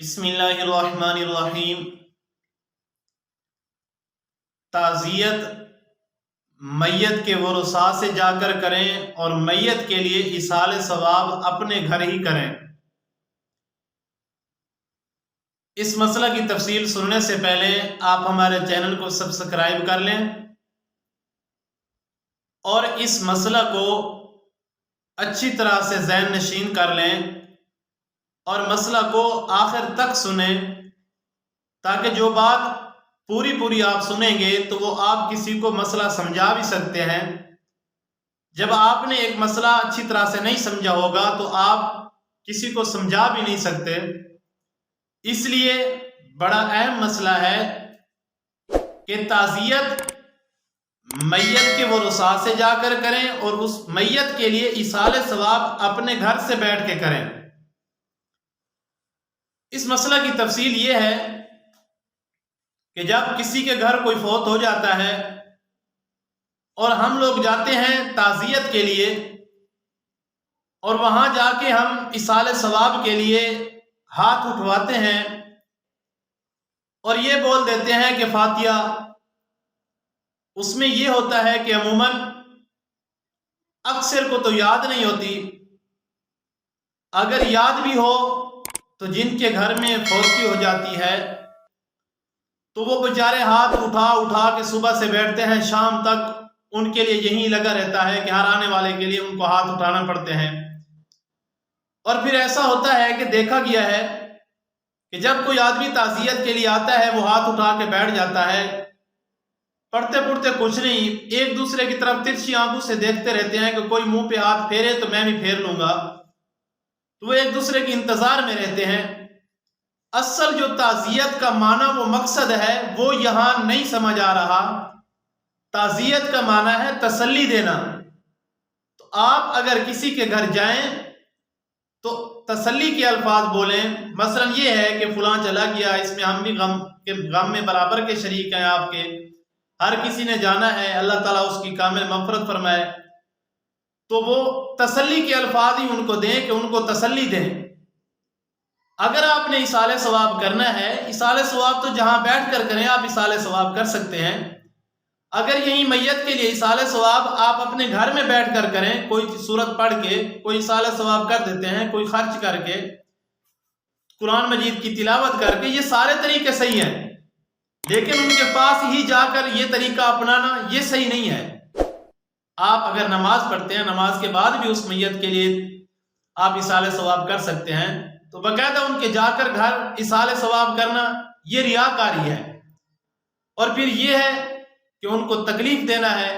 بسم اللہ الرحمن الرحیم۔ تعزیت میت کے ورثاء سے جا کر کریں اور میت کے لیے ایصال ثواب اپنے گھر ہی کریں۔ اس مسئلہ کی تفصیل سننے سے پہلے آپ ہمارے چینل کو سبسکرائب کر لیں اور اس مسئلہ کو اچھی طرح سے ذہن نشین کر لیں اور مسئلہ کو آخر تک سنیں، تاکہ جو بات پوری آپ سنیں گے تو وہ آپ کسی کو مسئلہ سمجھا بھی سکتے ہیں۔ جب آپ نے ایک مسئلہ اچھی طرح سے نہیں سمجھا ہوگا تو آپ کسی کو سمجھا بھی نہیں سکتے۔ اس لیے بڑا اہم مسئلہ ہے کہ تعزیت میت کے ورثاء سے جا کر کریں اور اس میت کے لیے ایصال ثواب اپنے گھر سے بیٹھ کے کریں۔ اس مسئلہ کی تفصیل یہ ہے کہ جب کسی کے گھر کوئی فوت ہو جاتا ہے اور ہم لوگ جاتے ہیں تعزیت کے لیے، اور وہاں جا کے ہم ایصال ثواب کے لیے ہاتھ اٹھواتے ہیں اور یہ بول دیتے ہیں کہ فاتحہ، اس میں یہ ہوتا ہے کہ عموماً اکثر کو تو یاد نہیں ہوتی، اگر یاد بھی ہو تو جن کے گھر میں فوتی ہو جاتی ہے تو وہ بیچارے ہاتھ اٹھا کے صبح سے بیٹھتے ہیں شام تک، ان کے لیے یہی لگا رہتا ہے کہ ہر آنے والے کے لیے ان کو ہاتھ اٹھانا پڑتے ہیں۔ اور پھر ایسا ہوتا ہے کہ دیکھا گیا ہے کہ جب کوئی آدمی تعزیت کے لیے آتا ہے وہ ہاتھ اٹھا کے بیٹھ جاتا ہے، پڑھتے کچھ نہیں، ایک دوسرے کی طرف ترچھی آنکھوں سے دیکھتے رہتے ہیں کہ کوئی منہ پہ ہاتھ پھیرے تو میں بھی پھیر لوں گا، تو وہ ایک دوسرے کے انتظار میں رہتے ہیں۔ اصل جو تعزیت کا معنی وہ مقصد ہے وہ یہاں نہیں سمجھ آ رہا۔ تعزیت کا معنی ہے تسلی دینا۔ تو آپ اگر کسی کے گھر جائیں تو تسلی کے الفاظ بولیں، مثلا یہ ہے کہ فلاں چلا گیا، اس میں ہم بھی غم میں برابر کے شریک ہیں آپ کے، ہر کسی نے جانا ہے، اللہ تعالیٰ اس کی کامل مغفرت فرمائے، تو وہ تسلی کے الفاظ ہی ان کو دیں کہ ان کو تسلی دیں۔ اگر آپ نے ایصال ثواب کرنا ہے، ایصال ثواب تو جہاں بیٹھ کر کریں آپ ایصال ثواب کر سکتے ہیں۔ اگر یہی میت کے لیے ایصال ثواب آپ اپنے گھر میں بیٹھ کر کریں، کوئی سورت پڑھ کے کوئی ایصال ثواب کر دیتے ہیں، کوئی خرچ کر کے، قرآن مجید کی تلاوت کر کے، یہ سارے طریقے صحیح ہیں، لیکن ان کے پاس ہی جا کر یہ طریقہ اپنانا یہ صحیح نہیں ہے۔ آپ اگر نماز پڑھتے ہیں، نماز کے بعد بھی اس میت کے لیے آپ ایصال ثواب کر سکتے ہیں، تو باقاعدہ ان کے جا کر گھر ایصال ثواب کرنا یہ ریاکاری ہے، اور پھر یہ ہے کہ ان کو تکلیف دینا ہے۔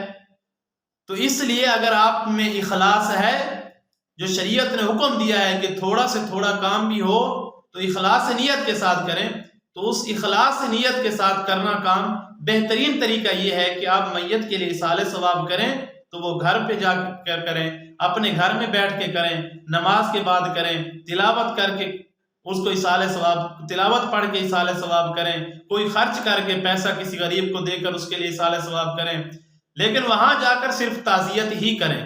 تو اس لیے اگر آپ میں اخلاص ہے، جو شریعت نے حکم دیا ہے کہ تھوڑا سے تھوڑا کام بھی ہو تو اخلاص نیت کے ساتھ کریں، تو اس اخلاص نیت کے ساتھ کرنا کام بہترین طریقہ یہ ہے کہ آپ میت کے لیے ایصال ثواب کریں تو وہ گھر پہ جا کر کریں، اپنے گھر میں بیٹھ کے کریں، نماز کے بعد کریں، تلاوت کر کے اس کو ایصال ثواب، تلاوت پڑھ کے ایصال ثواب کریں، کوئی خرچ کر کے پیسہ کسی غریب کو دے کر اس کے لیے ایصال ثواب کریں، لیکن وہاں جا کر صرف تعزیت ہی کریں۔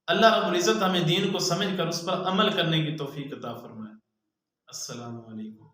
اللہ رب العزت ہمیں دین کو سمجھ کر اس پر عمل کرنے کی توفیق عطا فرمائے۔ السلام علیکم۔